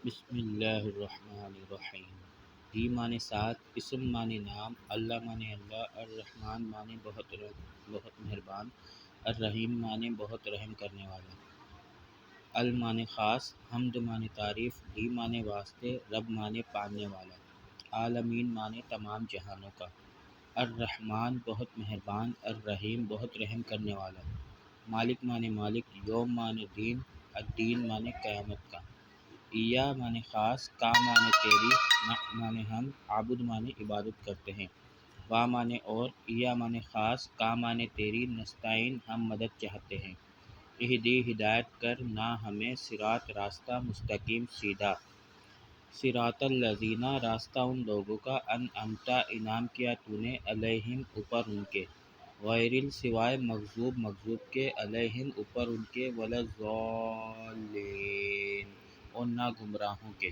بسم اللہ الرحمن الرحیم۔ ہی معنی ساتھ، اسم معنی نام، اللہ معنی اللہ، الرحمن معنی بہت مہربان، الرحیم معنی بہت رحم کرنے والا، المعنی خاص، حمد معنی تعریف، ہی معنی واسطے، رب معنی پالنے والا، عالمین معنی تمام جہانوں کا، الرحمن بہت مہربان، الرحیم بہت رحم کرنے والا، مالک معنی مالک، یوم معنی دین، الدین معنی قیامت کا، ایا معنی خاص، کا معنی تیری، معنی ہم، عابد معنی عبادت کرتے ہیں، وا معنی اور، ایا معنی خاص، کا معنی تیری، نستعین ہم مدد چاہتے ہیں، اہدی ہدایت کر، نہ ہمیں، صراط راستہ، مستقیم سیدھا، صراط الذین راستہ ان لوگوں کا، انعمت انعام کیا تو نے، علیہم اوپر ان کے، غیر سوائے مغضوب کے، علیہم اوپر ان کے، ولا الضالین اور نہ گمراہوں کے۔